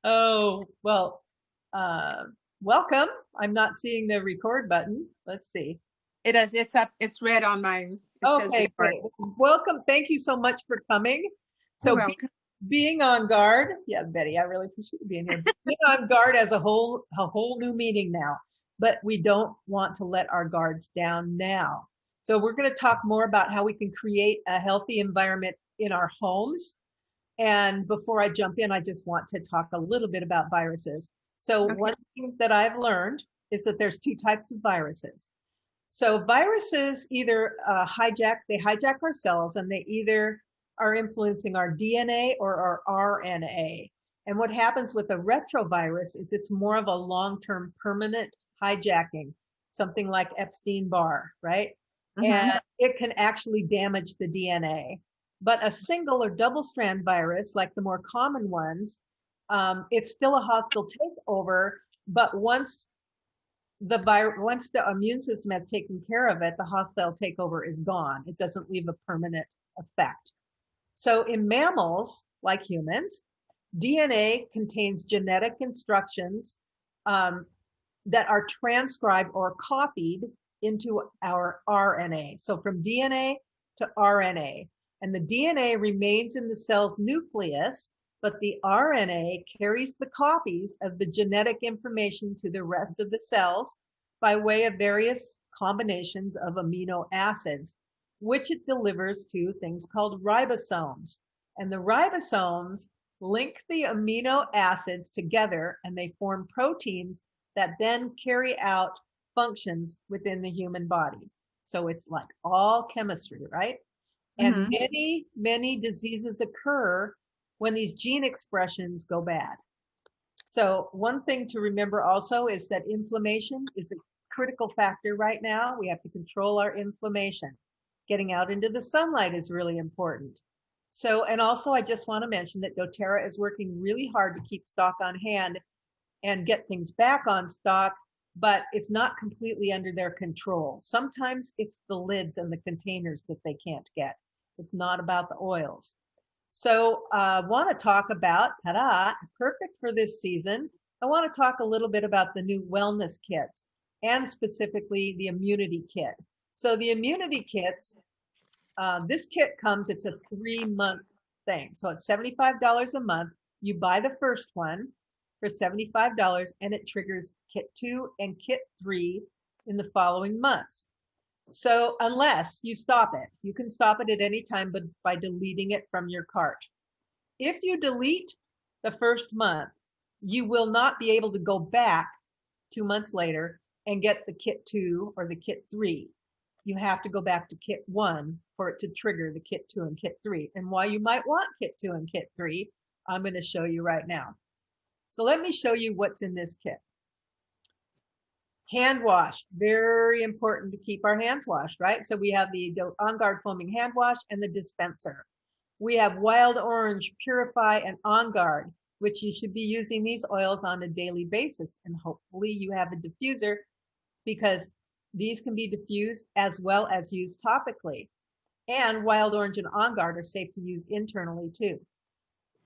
Oh, well, uh, welcome. I'm not seeing the record button. Let's see. It is. It's up. It's red on mine. It says Okay, record. great. Welcome. Thank you so much for coming. You're So welcome. being on guard, yeah, Betty, I really appreciate you being here. Being on guard as a whole new meeting now, but we don't want to let our guards down now. So we're going to talk more about how we can create a healthy environment in our homes. And before I jump in, I just want to talk a little bit about viruses. So Okay. one thing that I've learned is that there's two types of viruses. So viruses either they hijack our cells, and they either are influencing our DNA or our RNA. And what happens with a retrovirus is it's more of a long-term permanent hijacking, something like Epstein-Barr, right? Mm-hmm. And it can actually damage the DNA. But a single or double strand virus, like the more common ones, it's still a hostile takeover. But once the immune system has taken care of it, the hostile takeover is gone. It doesn't leave a permanent effect. So in mammals, like humans, DNA contains genetic instructions um, that are transcribed or copied into our RNA. So from DNA to RNA. And the DNA remains in the cell's nucleus, but the RNA carries the copies of the genetic information to the rest of the cells by way of various combinations of amino acids, which it delivers to things called ribosomes. And the ribosomes link the amino acids together, and they form proteins that then carry out functions within the human body. So it's like all chemistry, right? And Mm-hmm. many diseases occur when these gene expressions go bad. So one thing to remember also is that inflammation is a critical factor right now. We have to control our inflammation. Getting out into the sunlight is really important. So, and also I just want to mention that doTERRA is working really hard to keep stock on hand and get things back on stock, but it's not completely under their control. Sometimes it's the lids and the containers that they can't get. It's not about the oils. So I want to talk about, ta-da, perfect for this season. I want to talk a little bit about the new wellness kits and specifically the immunity kit. So the immunity kits, this kit comes, it's a 3-month thing. So it's $75 a month. You buy the first one for $75 and it triggers kit 2 and kit 3 in the following months. So unless you stop it, you can stop it at any time but by deleting it from your cart. If you delete the first month, you will not be able to go back 2 months later and get the kit 2 or the kit 3. You have to go back to kit 1 for it to trigger the kit 2 and kit 3. And why you might want kit 2 and kit 3, I'm going to show you right now. So let me show you what's in this kit. Hand wash, very important to keep our hands washed, right? So we have the On Guard foaming hand wash and the dispenser. We have Wild Orange, Purify, and On Guard, which you should be using these oils on a daily basis. And hopefully you have a diffuser because these can be diffused as well as used topically. And Wild Orange and On Guard are safe to use internally too.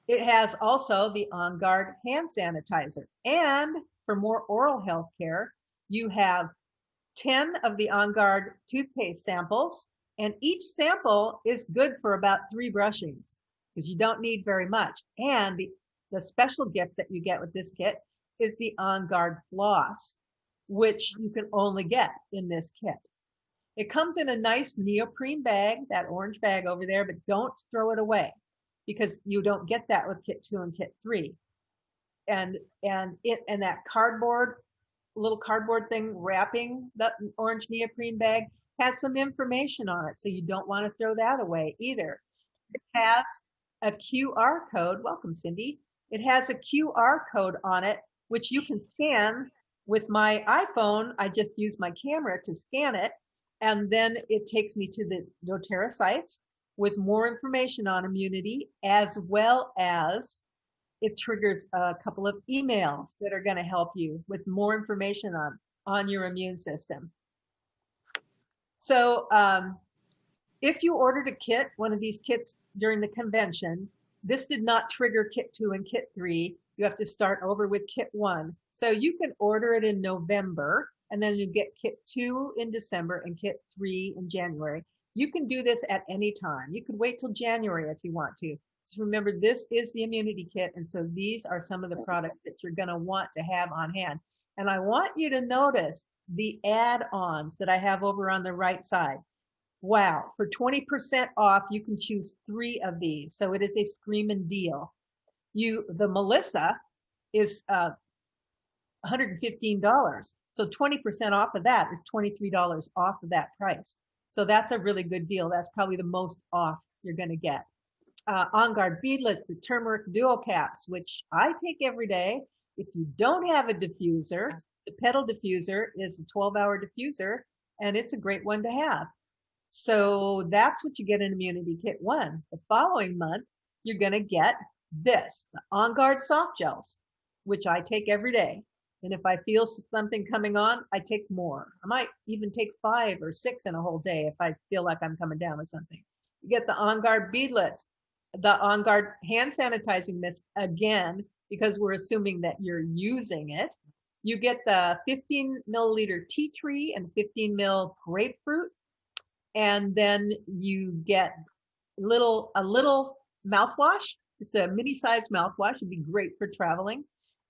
It has also the On Guard hand sanitizer. And for more oral health care, you have 10 of the On Guard toothpaste samples, and each sample is good for about 3 brushings because you don't need very much. And the special gift that you get with this kit is the On Guard floss, which you can only get in this kit. It comes in a nice neoprene bag, that orange bag over there, but don't throw it away because you don't get that with kit 2 and kit 3. And that little cardboard thing wrapping the orange neoprene bag has some information on it, so you don't want to throw that away either. It has a QR code. Welcome, Cindy. It has a QR code on it, which you can scan with my iPhone. I just use my camera to scan it, and then it takes me to the doTERRA sites with more information on immunity, as well as it triggers a couple of emails that are going to help you with more information on your immune system. So if you ordered one of these kits during the convention, this did not trigger kit 2 and kit 3. You have to start over with kit 1. So you can order it in November, and then you get kit 2 in December and kit 3 in January. You can do this at any time. You could wait till January if you want to. Just remember, this is the immunity kit, and so these are some of the products that you're going to want to have on hand. And I want you to notice the add-ons that I have over on the right side. Wow, for 20% off, you can choose 3 of these. So it is a screaming deal. The Melissa is $115. So 20% off of that is $23 off of that price. So that's a really good deal. That's probably the most off you're going to get. On Guard beadlets, the turmeric duo caps, which I take every day. If you don't have a diffuser, the pedal diffuser is a 12-hour diffuser, and it's a great one to have. So that's what you get in Immunity Kit 1. The following month, you're going to get this, the On Guard soft gels, which I take every day. And if I feel something coming on, I take more. I might even take 5 or 6 in a whole day if I feel like I'm coming down with something. You get the On Guard beadlets, the On Guard hand sanitizing mist, again, because we're assuming that you're using it. You get the 15 milliliter tea tree and 15 mil grapefruit. And then you get a little mouthwash. It's a mini size mouthwash. It'd be great for traveling.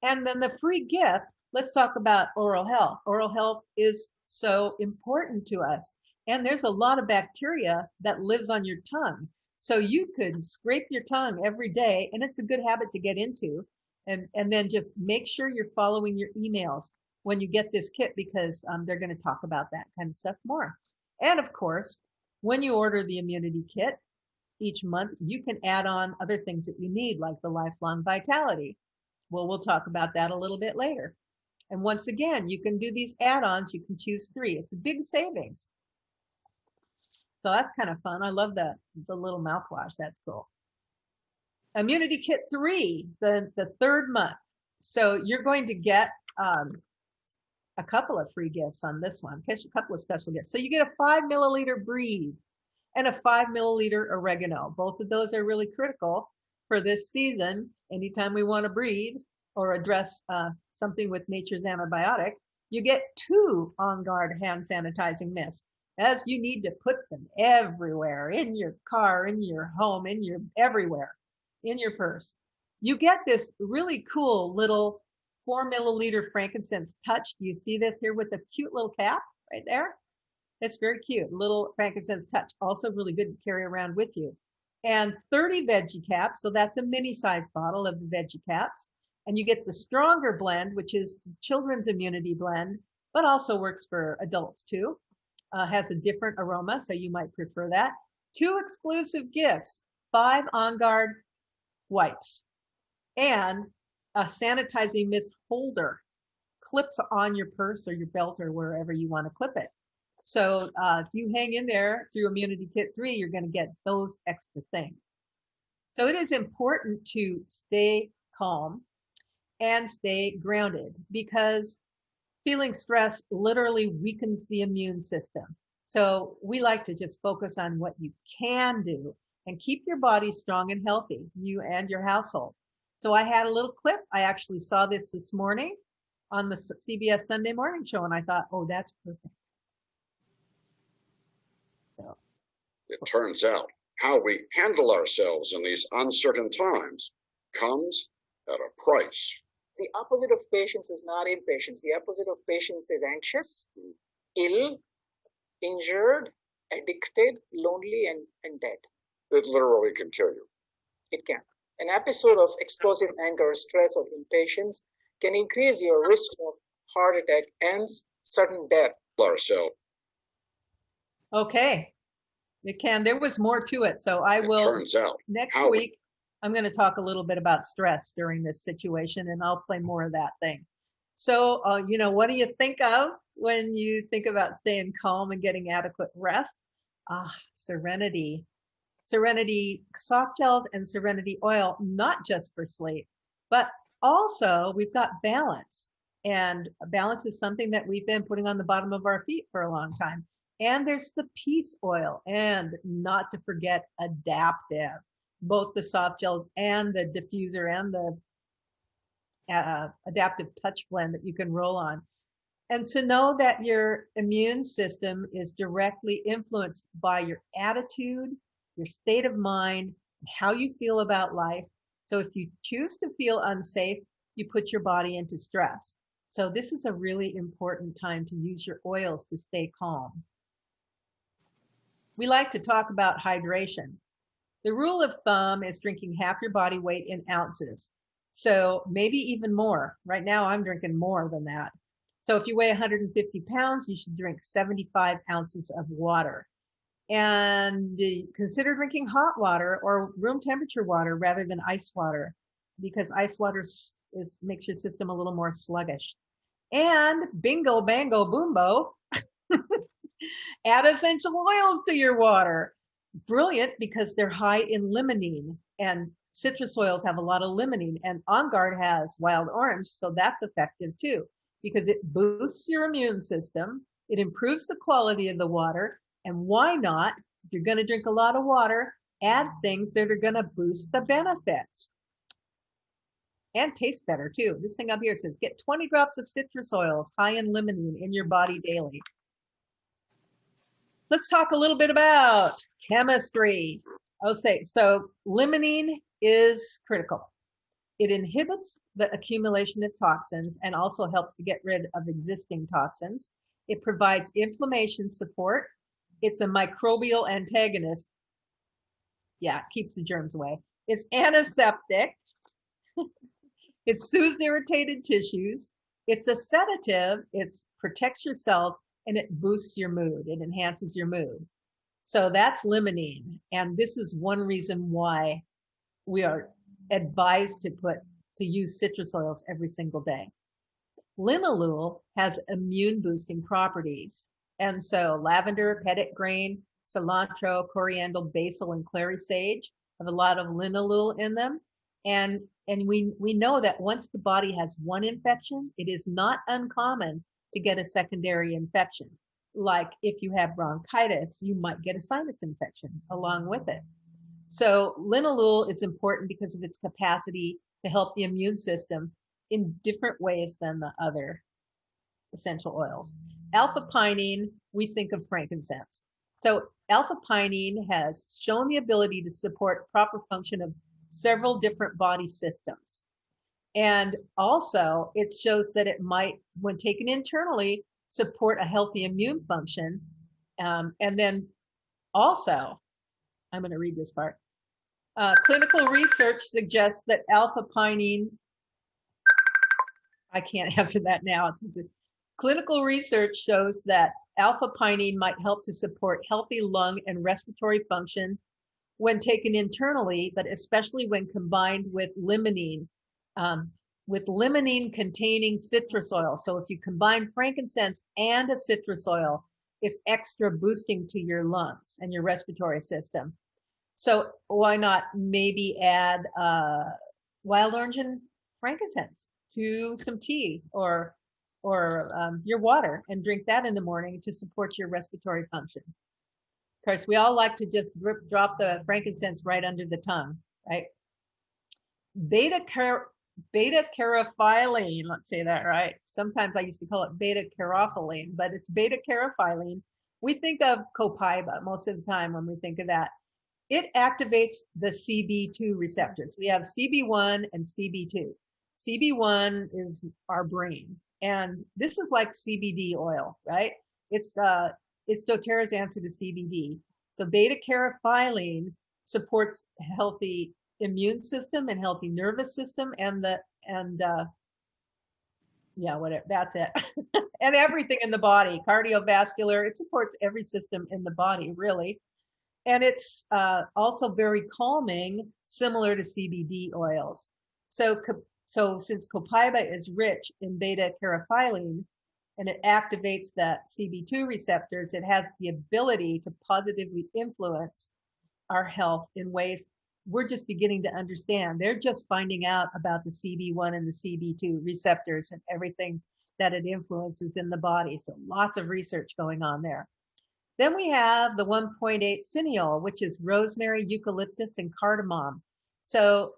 And then the free gift, let's talk about oral health. Oral health is so important to us. And there's a lot of bacteria that lives on your tongue. So you could scrape your tongue every day, and it's a good habit to get into. And then just make sure you're following your emails when you get this kit, because they're going to talk about that kind of stuff more. And of course, when you order the immunity kit each month, you can add on other things that you need, like the lifelong vitality. Well, we'll talk about that a little bit later. And once again, you can do these add-ons. You can choose 3. It's a big savings. So that's kind of fun. I love the little mouthwash. That's cool. Immunity Kit 3, the 3rd month. So you're going to get a couple of free gifts on this one, a couple of special gifts. So you get a 5 milliliter Breathe and a 5 milliliter oregano. Both of those are really critical for this season. Anytime we want to breathe or address something with nature's antibiotic, you get 2 On Guard hand sanitizing mists, as you need to put them everywhere, in your car, in your home, everywhere, in your purse. You get this really cool little 4 milliliter frankincense touch. Do you see this here with a cute little cap right there? It's very cute. Little frankincense touch. Also really good to carry around with you. And 30 veggie caps. So that's a mini size bottle of the veggie caps. And you get the stronger blend, which is children's immunity blend, but also works for adults too. Has a different aroma, so you might prefer that. 2 exclusive gifts, 5 On Guard wipes, and a sanitizing mist holder, clips on your purse or your belt or wherever you want to clip it. So if you hang in there through Immunity Kit 3, you're going to get those extra things. So it is important to stay calm and stay grounded, because feeling stress literally weakens the immune system. So we like to just focus on what you can do and keep your body strong and healthy, you and your household. So I had a little clip. I actually saw this morning on the CBS Sunday Morning Show, and I thought, oh, that's perfect. So. It turns out how we handle ourselves in these uncertain times comes at a price. The opposite of patience is not impatience. The opposite of patience is anxious, ill, injured, addicted, lonely, and dead. It literally can kill you. It can. An episode of explosive anger, stress, or impatience can increase your risk of heart attack and sudden death. Ourselves. Okay. It can. There was more to it. So I will, turns out next week, I'm going to talk a little bit about stress during this situation, and I'll play more of that thing. So, what do you think of when you think about staying calm and getting adequate rest? Serenity. Serenity soft gels and Serenity oil, not just for sleep, but also we've got balance. And balance is something that we've been putting on the bottom of our feet for a long time. And there's the peace oil, and not to forget adaptive. both the soft gels and the diffuser and the adaptive touch blend that you can roll on. And to know that your immune system is directly influenced by your attitude, your state of mind, how you feel about life. So if you choose to feel unsafe, you put your body into stress. So this is a really important time to use your oils to stay calm. We like to talk about hydration. The rule of thumb is drinking half your body weight in ounces. So maybe even more. Right now I'm drinking more than that. So if you weigh 150 pounds, you should drink 75 ounces of water. And consider drinking hot water or room temperature water rather than ice water, because ice water makes your system a little more sluggish. And bingo, bango, boombo, add essential oils to your water. Brilliant, because they're high in limonene, and citrus oils have a lot of limonene, and On Guard has wild orange, so that's effective too, because it boosts your immune system, it improves the quality of the water, and why not, if you're going to drink a lot of water, add things that are going to boost the benefits and taste better too. This thing up here says get 20 drops of citrus oils high in limonene in your body daily. Let's talk a little bit about chemistry. So limonene is critical. It inhibits the accumulation of toxins and also helps to get rid of existing toxins. It provides inflammation support. It's a microbial antagonist. Yeah, it keeps the germs away. It's antiseptic. It soothes irritated tissues. It's a sedative. It protects your cells, and it boosts your mood. It enhances your mood. So that's limonene. And this is one reason why we are advised to use citrus oils every single day. Linalool has immune boosting properties. And so lavender, petit grain, cilantro, coriander, basil, and clary sage have a lot of linalool in them. And we know that once the body has one infection, it is not uncommon to get a secondary infection. Like if you have bronchitis, you might get a sinus infection along with it. So linalool is important because of its capacity to help the immune system in different ways than the other essential oils. Alpha-pinene, we think of frankincense. So alpha-pinene has shown the ability to support proper function of several different body systems. And also it shows that it might, when taken internally, support a healthy immune function. And then also, I'm going to read this part. Clinical research suggests that alpha-pinene, I can't answer that now. Clinical research shows that alpha-pinene might help to support healthy lung and respiratory function when taken internally, but especially when combined with limonene containing citrus oil. So if you combine frankincense and a citrus oil, it's extra boosting to your lungs and your respiratory system. So why not maybe add wild orange and frankincense to some tea or your water and drink that in the morning to support your respiratory function. Of course, we all like to just drop the frankincense right under the tongue, right? Beta-caryophyllene, let's say that right. Sometimes I used to call it beta-caryophyllene, but it's beta-caryophyllene. We think of copaiba most of the time when we think of that. It activates the CB2 receptors. We have CB1 and CB2. CB1 is our brain, and this is like CBD oil, right? It's doTERRA's answer to CBD. So beta-caryophyllene supports healthy immune system and healthy nervous system whatever, that's it. And everything in the body, cardiovascular, it supports every system in the body, really. And it's also very calming, similar to CBD oils. So since copaiba is rich in beta-caryophyllene and it activates the CB2 receptors, it has the ability to positively influence our health in ways we're just beginning to understand. They're just finding out about the CB1 and the CB2 receptors and everything that it influences in the body. So lots of research going on there. Then we have the 1.8 cineol, which is rosemary, eucalyptus, and cardamom. So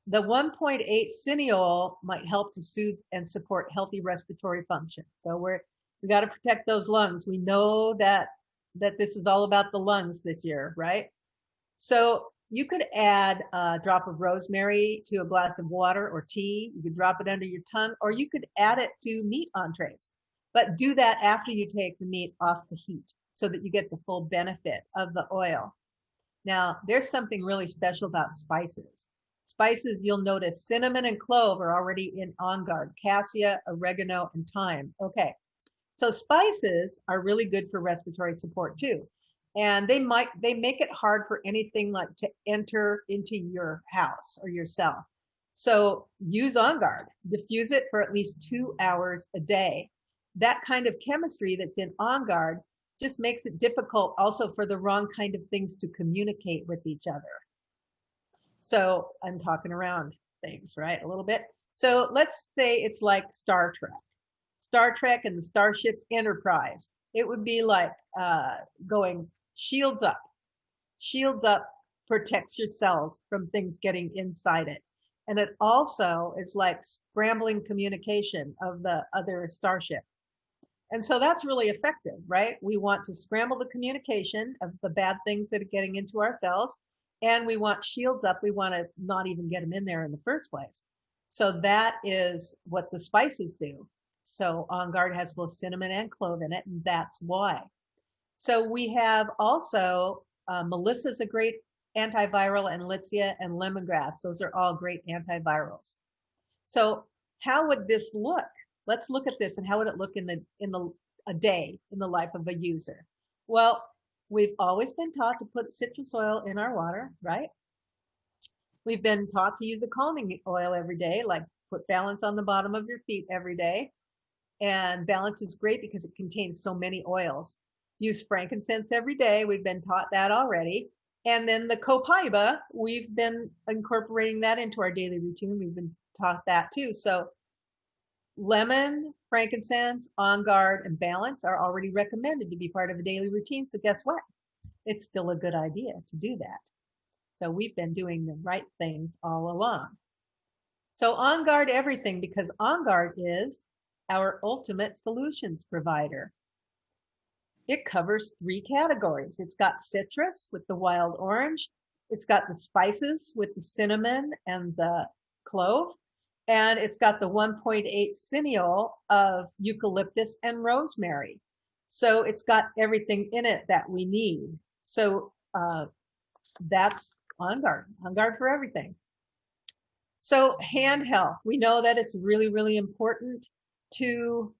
the 1.8 cineol might help to soothe and support healthy respiratory function. So we got to protect those lungs. We know that this is all about the lungs this year, right? So you could add a drop of rosemary to a glass of water or tea. You could drop it under your tongue, or you could add it to meat entrees. But do that after you take the meat off the heat so that you get the full benefit of the oil. Now, there's something really special about spices. Spices, you'll notice cinnamon and clove are already in On Guard, cassia, oregano, and thyme. Okay, so spices are really good for respiratory support too. And they make it hard for anything like to enter into your house or your cell. So use On Guard, diffuse it for at least 2 hours a day. That kind of chemistry that's in On Guard just makes it difficult also for the wrong kind of things to communicate with each other. So I'm talking around things, right? A little bit. So let's say it's like Star Trek and the Starship Enterprise. It would be like going shields up. Shields up protects your cells from things getting inside it. And it also is like scrambling communication of the other starship. And so that's really effective, right? We want to scramble the communication of the bad things that are getting into our cells. And we want shields up. We want to not even get them in there in the first place. So that is what the spices do. So On Guard has both cinnamon and clove in it, and that's why. So we have also, Melissa's a great antiviral, and Litsea and lemongrass. Those are all great antivirals. So how would this look? Let's look at this and how would it look in a day in the life of a user? Well, we've always been taught to put citrus oil in our water, right? We've been taught to use a calming oil every day, like put Balance on the bottom of your feet every day. And Balance is great because it contains so many oils. Use frankincense every day. We've been taught that already. And then the copaiba, we've been incorporating that into our daily routine. We've been taught that too. So lemon, frankincense, On Guard, and Balance are already recommended to be part of a daily routine. So guess what? It's still a good idea to do that. So we've been doing the right things all along. So On Guard everything, because On Guard is our ultimate solutions provider. It covers 3 categories. It's got citrus with the wild orange. It's got the spices with the cinnamon and the clove. And it's got the 1.8 cineol of eucalyptus and rosemary. So it's got everything in it that we need. So that's On Guard for everything. So hand health, we know that it's really, really important to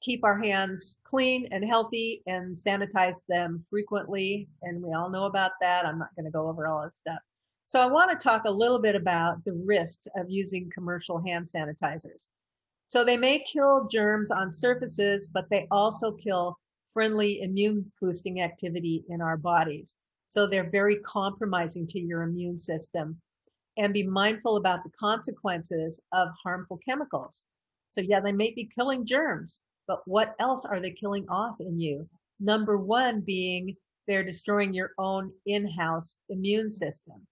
keep our hands clean and healthy and sanitize them frequently. And we all know about that. I'm not going to go over all this stuff. So I want to talk a little bit about the risks of using commercial hand sanitizers. So they may kill germs on surfaces, but they also kill friendly immune boosting activity in our bodies. So they're very compromising to your immune system. And be mindful about the consequences of harmful chemicals. So yeah, they may be killing germs, but what else are they killing off in you? Number one being they're destroying your own in-house immune system.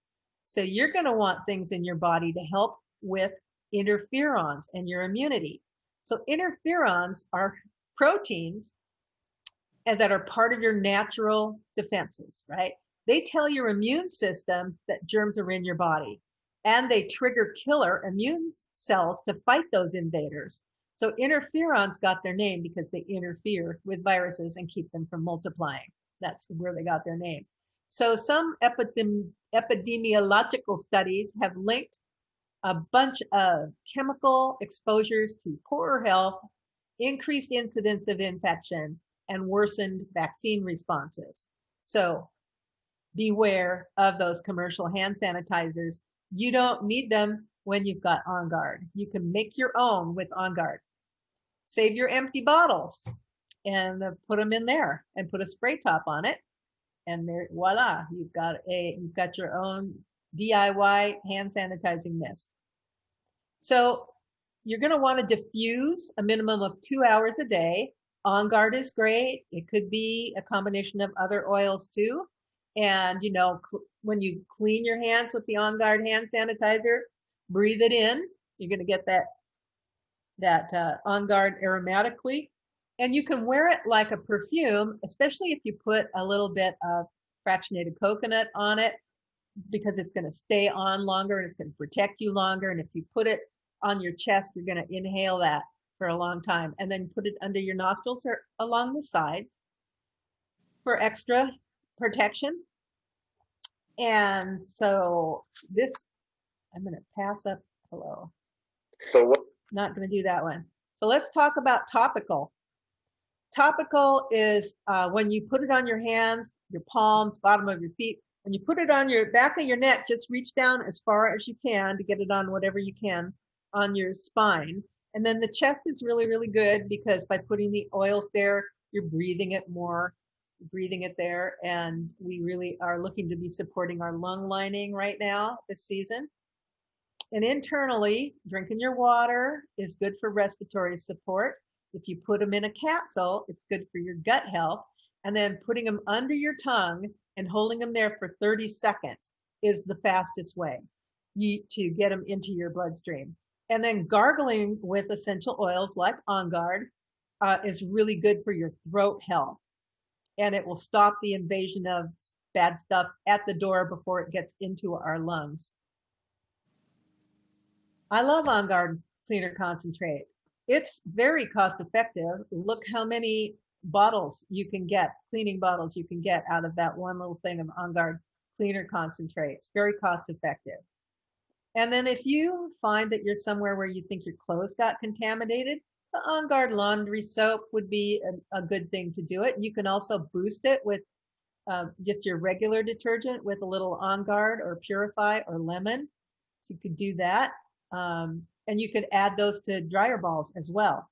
So you're going to want things in your body to help with interferons and your immunity. So interferons are proteins and that are part of your natural defenses, right? They tell your immune system that germs are in your body, and they trigger killer immune cells to fight those invaders. So interferons got their name because they interfere with viruses and keep them from multiplying. That's where they got their name. So some epidemiological studies have linked a bunch of chemical exposures to poorer health, increased incidence of infection, and worsened vaccine responses. So beware of those commercial hand sanitizers. You don't need them when you've got On Guard. You can make your own with On Guard. Save your empty bottles and put them in there and put a spray top on it. And there, voila, you've got your own DIY hand sanitizing mist. So you're going to want to diffuse a minimum of 2 hours a day. On Guard is great. It could be a combination of other oils too. And, you know, when you clean your hands with the On Guard hand sanitizer, breathe it in. You're going to get that On Guard aromatically. And you can wear it like a perfume, especially if you put a little bit of fractionated coconut on it, because it's going to stay on longer and it's going to protect you longer. And if you put it on your chest, you're going to inhale that for a long time, and then put it under your nostrils or along the sides for extra protection. And so this, I'm going to pass up, hello. So what? Not going to do that one. So let's talk about topical. Topical is when you put it on your hands, your palms, bottom of your feet. When you put it on your back of your neck, just reach down as far as you can to get it on whatever you can on your spine. And then the chest is really, really good because by putting the oils there, you're breathing it more, breathing it there. And we really are looking to be supporting our lung lining right now this season. And internally, drinking your water is good for respiratory support. If you put them in a capsule, it's good for your gut health. And then putting them under your tongue and holding them there for 30 seconds is the fastest way to get them into your bloodstream. And then gargling with essential oils like On Guard is really good for your throat health. And it will stop the invasion of bad stuff at the door before it gets into our lungs. I love On Guard Cleaner Concentrate. It's very cost effective. Look how many bottles you can get, cleaning bottles you can get out of that one little thing of On Guard Cleaner Concentrate. It's very cost effective. And then if you find that you're somewhere where you think your clothes got contaminated, the On Guard laundry soap would be a good thing to do it. You can also boost it with just your regular detergent with a little On Guard or Purify or lemon. So you could do that. And you could add those to dryer balls as well.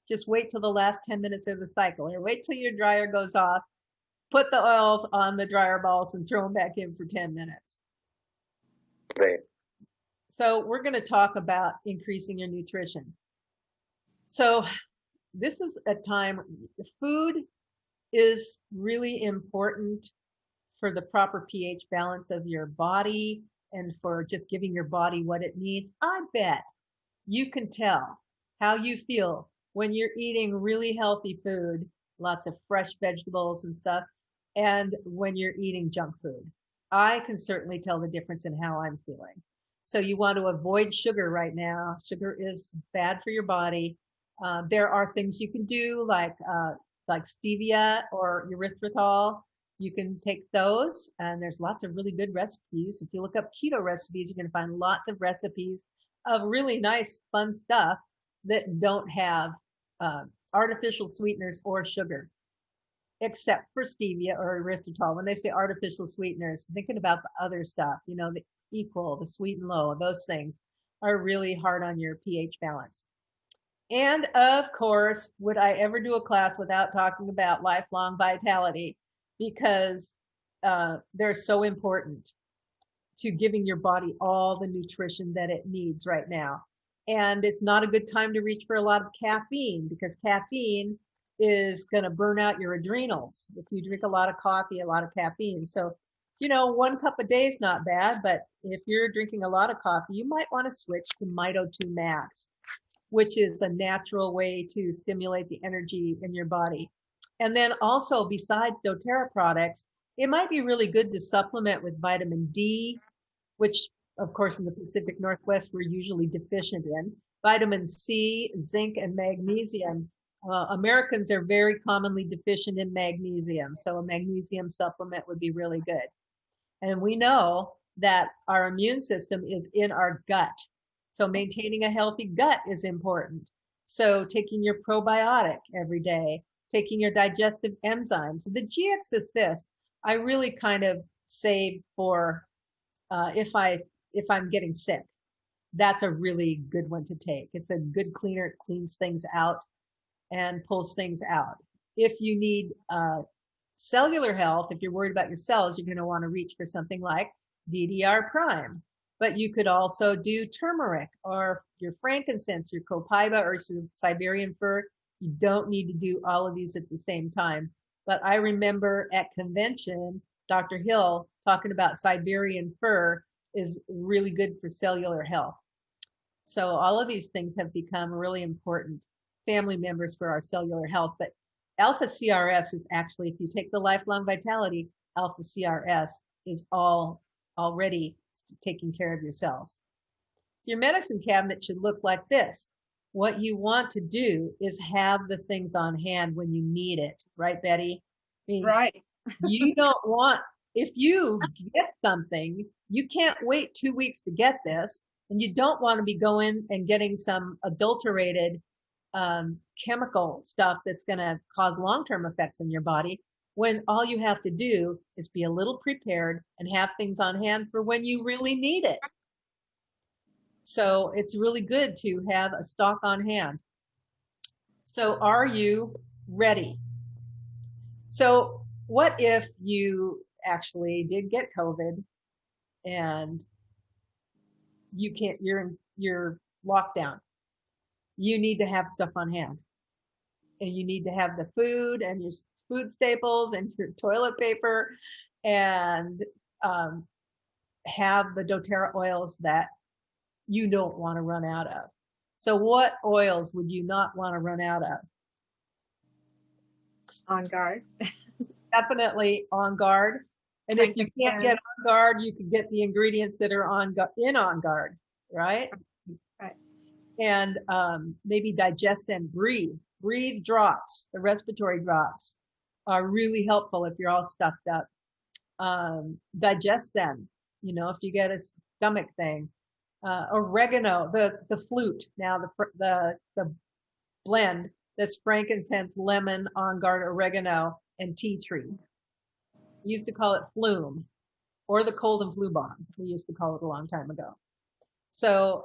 Just wait till the last 10 minutes of the cycle, or wait till your dryer goes off, put the oils on the dryer balls and throw them back in for 10 minutes. Great. So we're going to talk about increasing your nutrition. So this is a time, food is really important for the proper pH balance of your body and for just giving your body what it needs. I bet you can tell how you feel when you're eating really healthy food, lots of fresh vegetables and stuff, and when you're eating junk food. I can certainly tell the difference in how I'm feeling. So you want to avoid sugar right now. Sugar is bad for your body. There are things you can do like stevia or erythritol. You can take those, and there's lots of really good recipes. If you look up keto recipes, you're going to find lots of recipes of really nice, fun stuff that don't have artificial sweeteners or sugar, except for stevia or erythritol. When they say artificial sweeteners, thinking about the other stuff, you know, the equal, the sweet and low, those things are really hard on your pH balance. And of course, would I ever do a class without talking about lifelong vitality? Because they're so important to giving your body all the nutrition that it needs right now. And it's not a good time to reach for a lot of caffeine, because caffeine is going to burn out your adrenals if you drink a lot of coffee, a lot of caffeine. So, you know, 1 cup a day is not bad, but if you're drinking a lot of coffee, you might want to switch to Mito 2 Max, which is a natural way to stimulate the energy in your body. And then also, besides doTERRA products, it might be really good to supplement with vitamin D, which of course in the Pacific Northwest we're usually deficient in, vitamin C, zinc, and magnesium. Americans are very commonly deficient in magnesium, so a magnesium supplement would be really good. And we know that our immune system is in our gut, so maintaining a healthy gut is important. So taking your probiotic every day, taking your digestive enzymes. The GX Assist, I really kind of save for if I'm getting sick. That's a really good one to take. It's a good cleaner. It cleans things out and pulls things out. If you need cellular health, if you're worried about your cells, you're going to want to reach for something like DDR Prime. But you could also do turmeric or your frankincense, your copaiba or Siberian fir. You don't need to do all of these at the same time. But I remember at convention, Dr. Hill talking about Siberian fir is really good for cellular health. So all of these things have become really important family members for our cellular health. But alpha CRS is actually, if you take the lifelong vitality, alpha CRS is already taking care of your cells. So your medicine cabinet should look like this. What you want to do is have the things on hand when you need it, right, Betty? I mean, Right. you don't want, if you get something, you can't wait 2 weeks to get this, and you don't want to be going and getting some adulterated chemical stuff that's going to cause long-term effects in your body, when all you have to do is be a little prepared and have things on hand for when you really need it. So it's really good to have a stock on hand. So are you ready? So what if you actually did get COVID and you can't, you're locked down? You need to have stuff on hand, and you need to have the food and your food staples and your toilet paper, and have the doTERRA oils that you don't want to run out of. So what oils would you not want to run out of? On guard. Definitely On Guard. And if you can't get On Guard, you can get the ingredients that are On Guard, right? Right. And maybe Digest and Breathe. Breathe drops, the respiratory drops, are really helpful if you're all stuffed up. Digest them, you know, if you get a stomach thing. Oregano, the flute, now the blend that's frankincense, lemon, On Guard, oregano, and tea tree. We used to call it Flume, or the cold and flu bomb. We used to call it a long time ago. So,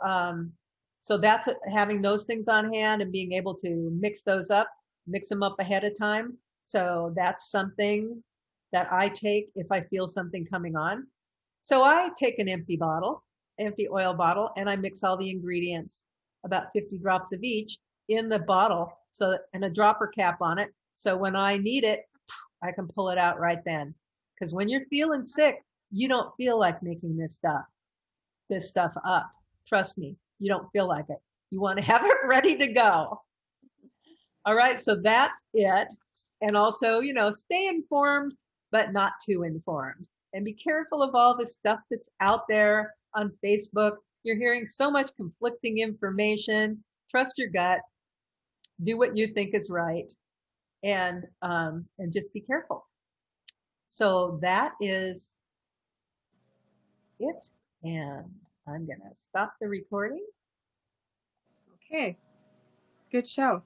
so that's having those things on hand and being able to mix those up, mix them up ahead of time. So that's something that I take if I feel something coming on. So I take an empty oil bottle, and I mix all the ingredients, about 50 drops of each, in the bottle, so, and a dropper cap on it. So when I need it, I can pull it out right then. Because when you're feeling sick, you don't feel like making this stuff up. Trust me, you don't feel like it. You want to have it ready to go. All right, so that's it. And also, you know, stay informed, but not too informed. And be careful of all the stuff that's out there on Facebook. You're hearing so much conflicting information. Trust your gut. Do what you think is right, and just be careful. So that is it, and I'm gonna stop the recording. Okay. Good show.